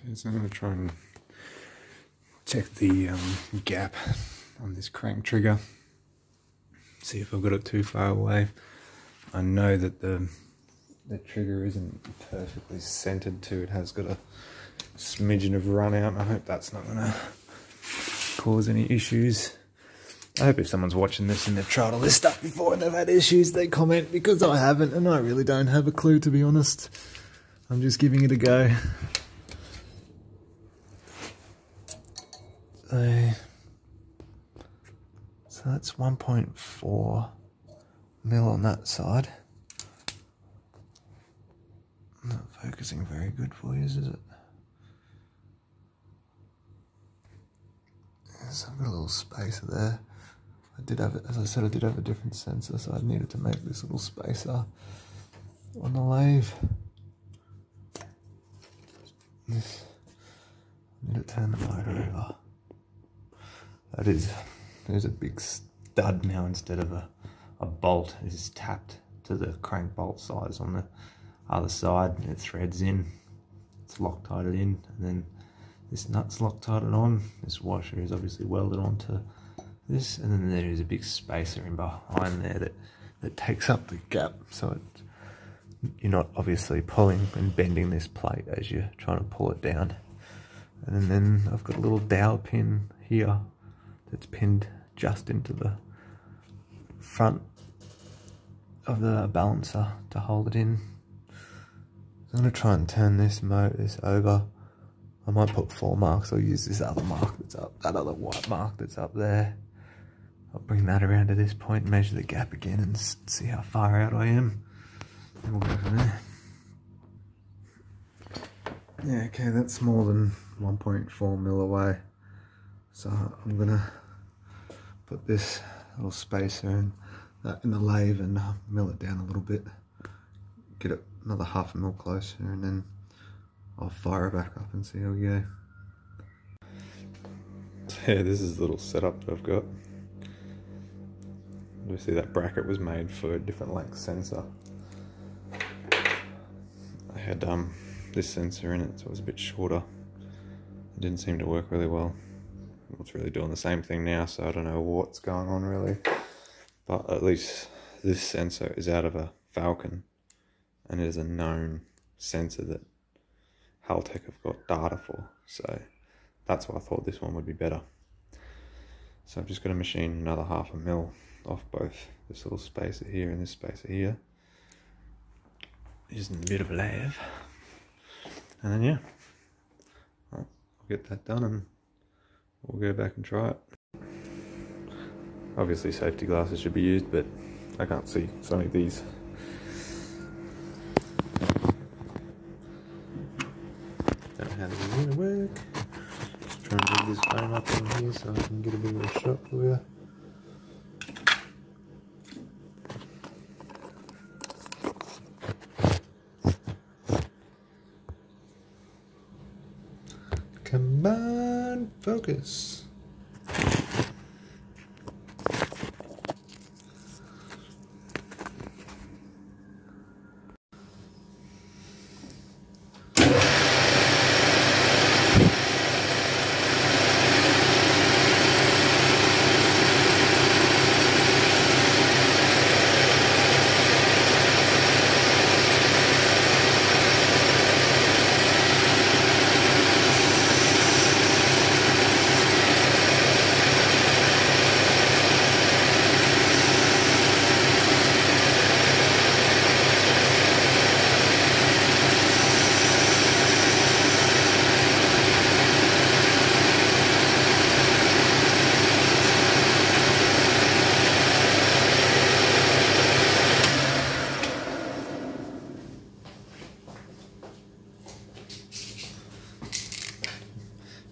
Okay, so I'm going to try and check the gap on this crank trigger. See if I've got it too far away. I know that the trigger isn't perfectly centered too. It has got a smidgen of run out. I hope that's not going to cause any issues. I hope if someone's watching this and they've tried all this stuff before and they've had issues, they comment, because I haven't and I really don't have a clue, to be honest. I'm just giving it a go. So that's 1.4 mil on that side. Not focusing very good for you, is it? So I've got a little spacer there. I did have it, as I said, I did have a different sensor, so I needed to make this little spacer on the lathe. I need to turn the motor over. There's a big stud now instead of a bolt. It is tapped to the crank bolt size on the other side. It threads in, it's Loctited in, and then this nut's Loctited on. This washer is obviously welded onto this, and then there is a big spacer in behind there that takes up the gap, so you're not obviously pulling and bending this plate as you're trying to pull it down. And then I've got a little dowel pin here that's pinned just into the front of the balancer to hold it in. So I'm going to try and turn this over. I might put 4 marks. I'll use this other mark that's up, that other white mark that's up there. I'll bring that around to this point, measure the gap again and see how far out I am. And we'll go from there. Yeah, okay, that's more than 1.4 mil away. So I'm gonna put this little spacer in the lathe and mill it down a little bit. Get it another half a mil closer, and then I'll fire it back up and see how we go. Yeah, this is the little setup that I've got. Obviously that bracket was made for a different length sensor. I had this sensor in it, so it was a bit shorter. It didn't seem to work really well. It's really doing the same thing now, so I don't know what's going on really. But at least this sensor is out of a Falcon, and it is a known sensor that Haltech have got data for, so that's why I thought this one would be better. So I've just got to machine another half a mil off both this little spacer here and this spacer here, using a bit of a lathe, and then yeah, I'll get that done and we'll go back and try it. Obviously safety glasses should be used, but I can't see, it's only these. Don't know how this is going to work. Just try and move this frame up in here so I can get a bit of a shot for you. Come on, focus.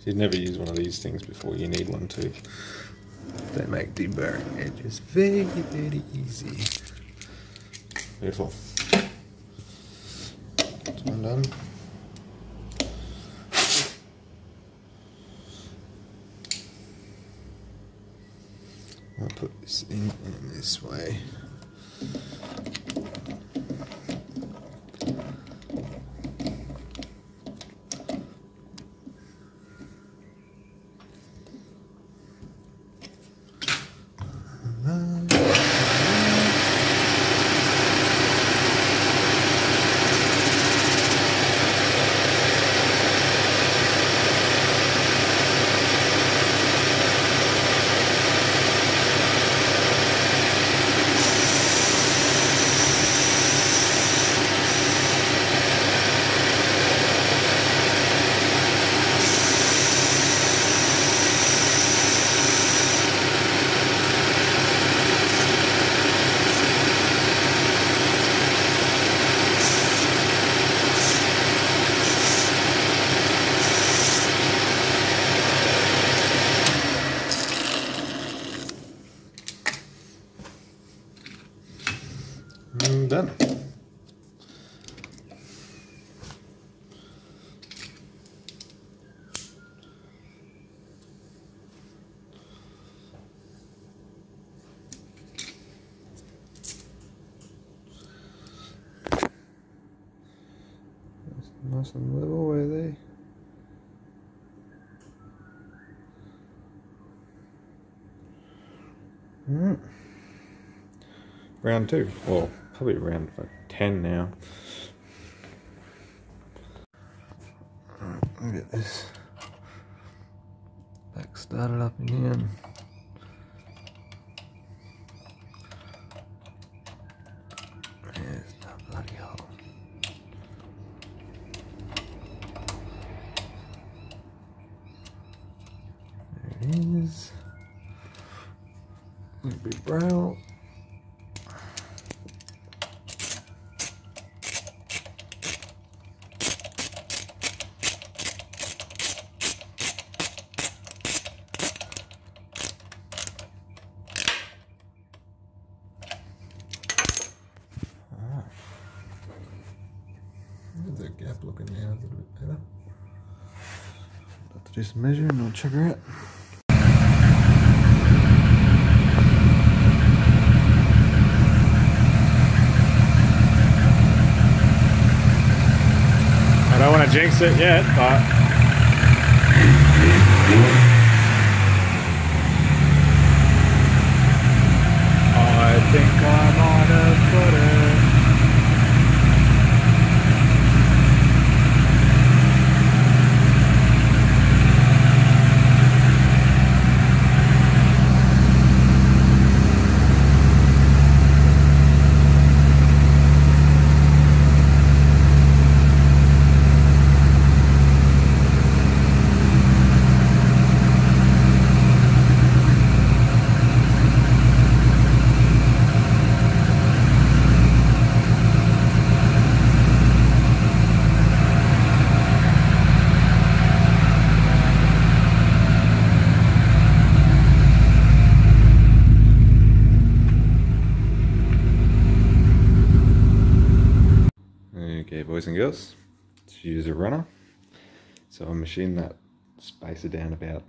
You'd never use one of these things before, you need one too. They make deburring edges very, very easy. Beautiful. That's one done. I'll put this in this way. Nice and level, were they? Round 2, well, probably round 10 now. Look at this. Back started up again. There's the bloody hole. There it is. A little bit braille. There's a gap looking now, a little bit better. Have to do some measuring and I'll check her out. I don't want to jinx it yet, but I think I might have got it. Okay, boys and girls, let's use a runner. So I machined that spacer down about,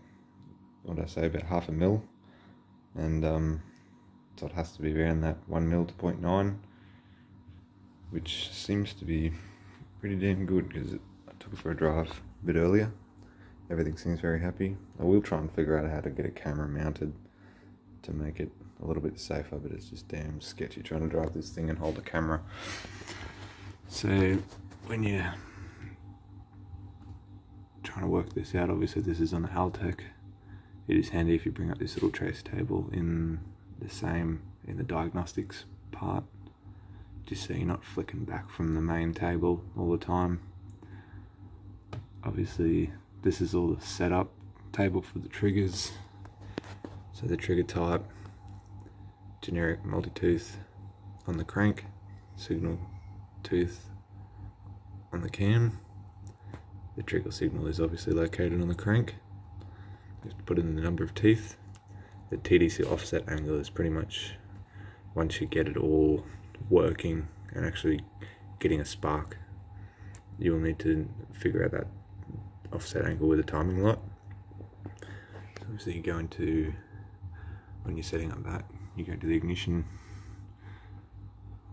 what did I say, about 0.5 mil, and so it has to be around that 1 mil to 0.9, which seems to be pretty damn good because I took it for a drive a bit earlier. Everything seems very happy. I will try and figure out how to get a camera mounted to make it a little bit safer, but it's just damn sketchy trying to drive this thing and hold the camera. So when you're trying to work this out, obviously this is on the Haltech. It is handy if you bring up this little trace table in the diagnostics part, just so you're not flicking back from the main table all the time. Obviously this is all the setup table for the triggers. So the trigger type, generic multi-tooth on the crank, signal tooth on the cam. The trigger signal is obviously located on the crank. Just put in the number of teeth. The TDC offset angle is pretty much, once you get it all working and actually getting a spark, you will need to figure out that offset angle with a timing lot. So obviously you go into, when you're setting up that, you go to the ignition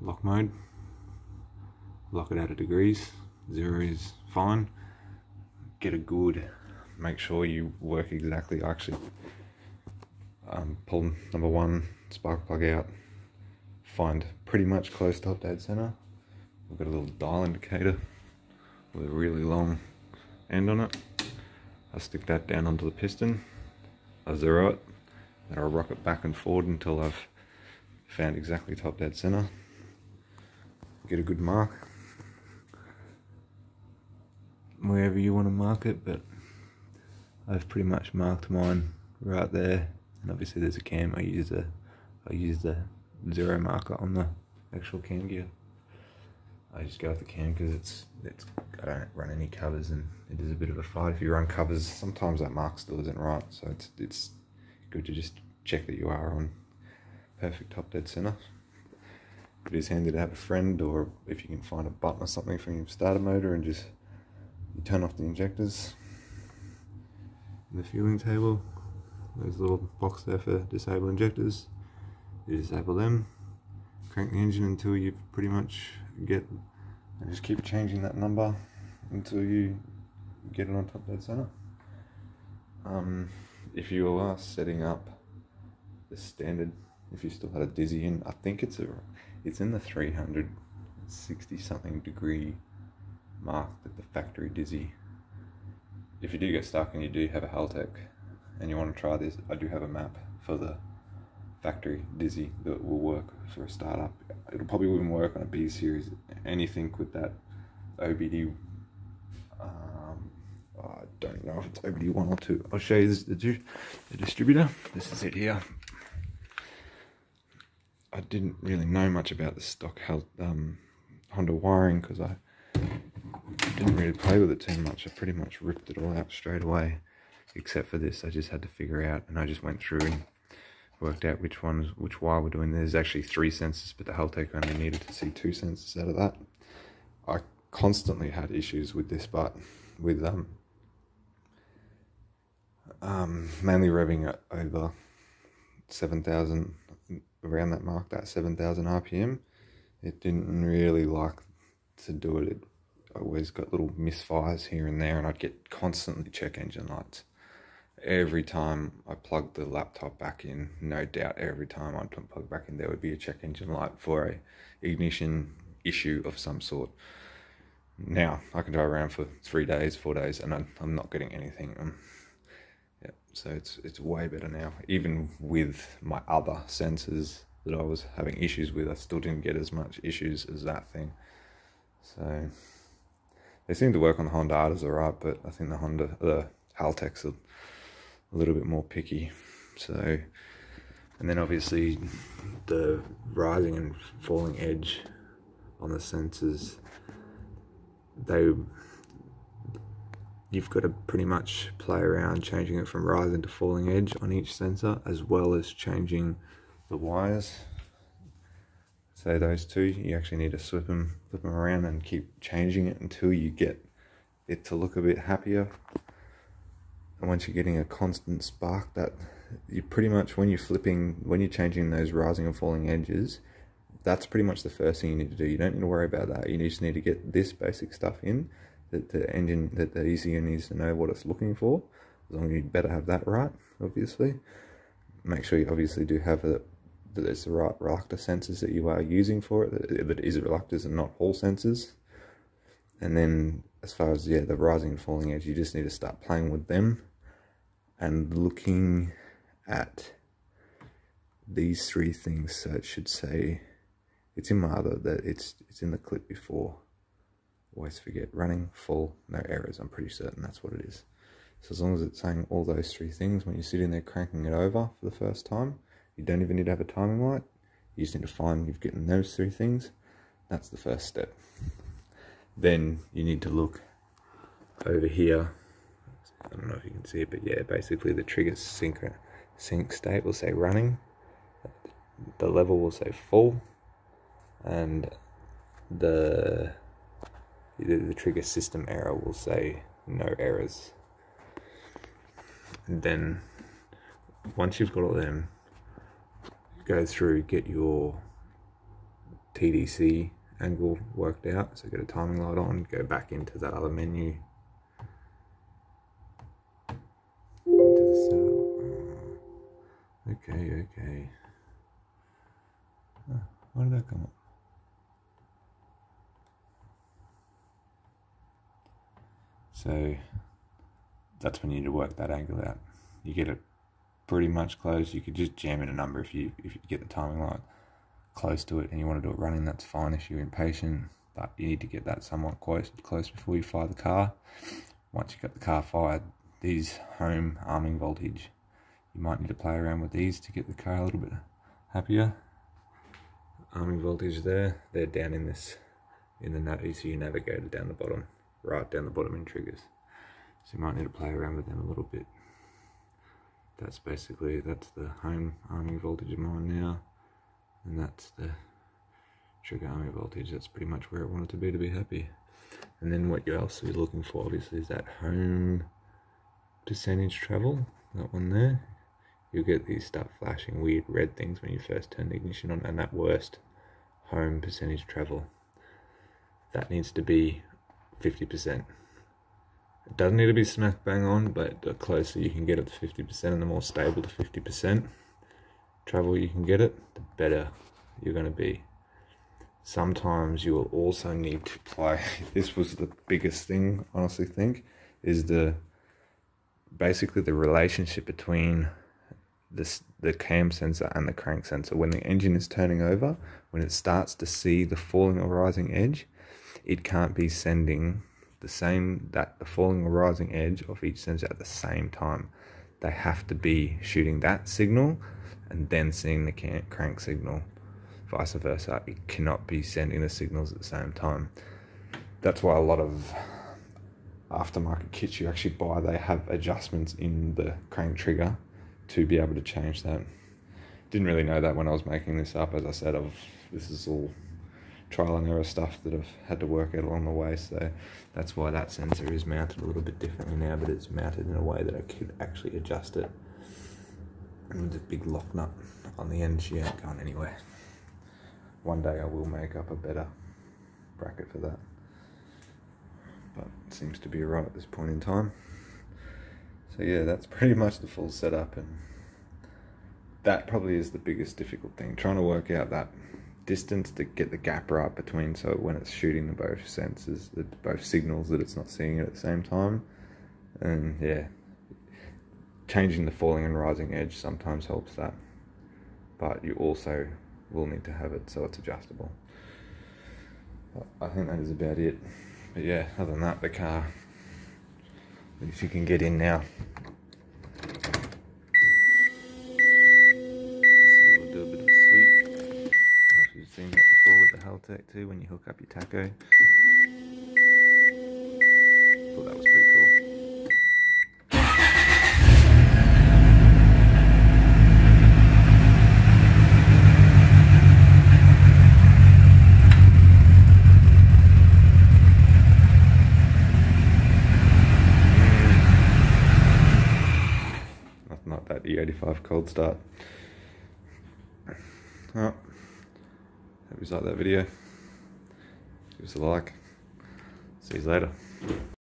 lock mode, lock it out of degrees, 0 is fine. Get a good, make sure you work exactly. I actually pull number 1 spark plug out, find pretty much close to dead center. We've got a little dial indicator with a really long end on it. I stick that down onto the piston, I 0 it, then I'll rock it back and forward until I've found exactly top dead center. Get a good mark wherever you want to mark it, but I've pretty much marked mine right there. And obviously there's a cam. I use the 0 marker on the actual cam gear. I just go with the cam because I don't run any covers, and it is a bit of a fight if you run covers. Sometimes that mark still isn't right, so it's good to just check that you are on perfect top dead center. It is handy to have a friend, or if you can find a button or something from your starter motor and just you turn off the injectors. And the fueling table, there's a little box there for disable injectors. You disable them, crank the engine until you pretty much get, and just keep changing that number until you get it on top dead center. If you are setting up the standard, if you still had a dizzy in, I think it's in the 360 something degree mark at the factory dizzy. If you do get stuck and you do have a Haltech and you want to try this, I do have a map for the factory dizzy that will work for a startup. It'll probably even work on a B series, anything with that OBD. I don't know if it's OBD 1 or 2. I'll show you the distributor. This is it here. I didn't really know much about the stock Honda wiring because I didn't really play with it too much. I pretty much ripped it all out straight away, except for this. I just had to figure out, and I just went through and worked out which wire we're doing. There's actually 3 sensors, but the Haltech only needed to see 2 sensors out of that. I constantly had issues with this, but with mainly revving at over 7,000, around that mark, that 7,000 RPM, it didn't really like to do it. It always got little misfires here and there, and I'd get constantly check engine lights. Every time I plugged the laptop back in, no doubt every time I'd plug back in, there would be a check engine light for a ignition issue of some sort. Now, I can drive around for 3 days, 4 days, and I'm not getting anything. Yeah, so it's way better now. Even with my other sensors that I was having issues with, I still didn't get as much issues as that thing. So they seem to work on the Honda's alright, but I think the Haltech's a little bit more picky. So, and then obviously the rising and falling edge on the sensors, you've got to pretty much play around changing it from rising to falling edge on each sensor, as well as changing the wires. So those two, you actually need to flip them around and keep changing it until you get it to look a bit happier. And once you're getting a constant spark, that you pretty much, when you're changing those rising and falling edges, that's pretty much the first thing you need to do. You don't need to worry about that. You just need to get this basic stuff in, that the ECU needs to know what it's looking for. As long as you better have that right, obviously. Make sure you obviously do have that it's the right reluctor sensors that you are using for it, that it is reluctors and not Hall sensors. And then as far as the rising and falling edge, you just need to start playing with them and looking at these 3 things. So it should say, it's in my other, that it's in the clip before. Always forget, running, full, no errors. I'm pretty certain that's what it is. So as long as it's saying all those 3 things, when you're sitting there cranking it over for the first time, you don't even need to have a timing light. You just need to find you've gotten those 3 things. That's the first step. Then you need to look over here. I don't know if you can see it, but yeah, basically the trigger sync state will say running, the level will say full, and the trigger system error will say no errors. And then once you've got all them, go through, get your TDC angle worked out. So get a timing light on, go back into that other menu, into the setup. Okay. Oh, why did that come up? So that's when you need to work that angle out. You get it pretty much close. You could just jam in a number if you get the timing light close to it and you want to do it running, that's fine if you're impatient, but you need to get that somewhat close before you fire the car. Once you've got the car fired, these home arming voltage, you might need to play around with these to get the car a little bit happier. Arming voltage there, they're down in the ECU navigator down the bottom, right down the bottom in triggers. So you might need to play around with them a little bit. That's the home arming voltage of mine now, and that's the trigger arming voltage. That's pretty much where I want it to be happy. And then what you else are looking for obviously is that home percentage travel, that one there. You'll get these start flashing weird red things when you first turn the ignition on, and that worst home percentage travel, that needs to be 50%. It doesn't need to be smack bang on, but the closer you can get it to 50% and the more stable to 50% travel you can get it, the better you're going to be. Sometimes you will also need to play, this was the biggest thing, I honestly think, is basically the relationship between the cam sensor and the crank sensor. When the engine is turning over, when it starts to see the falling or rising edge, it can't be sending the falling or rising edge of each sensor at the same time. They have to be shooting that signal and then seeing the crank signal. Vice versa, it cannot be sending the signals at the same time. That's why a lot of aftermarket kits you actually buy, they have adjustments in the crank trigger to be able to change that. Didn't really know that when I was making this up. As I said, this is all trial and error stuff that I've had to work out along the way, so that's why that sensor is mounted a little bit differently now, but it's mounted in a way that I could actually adjust it. And the big lock nut on the end, she ain't going anywhere. One day I will make up a better bracket for that, but it seems to be right at this point in time. So yeah, that's pretty much the full setup, and that probably is the biggest difficult thing, trying to work out that distance to get the gap right between, so when it's shooting the both sensors, both signals, that it's not seeing it at the same time. And yeah, changing the falling and rising edge sometimes helps that, but you also will need to have it so it's adjustable. But I think that is about it. But yeah, other than that, the car, at least you can get in now. We'll do a bit of a sweep. I don't know if you've seen that before with the Haltech too, when you hook up your tacho. Thought that was pretty cool. Not that E85 cold start. Well, hope you like that video. Give us a like. See you later.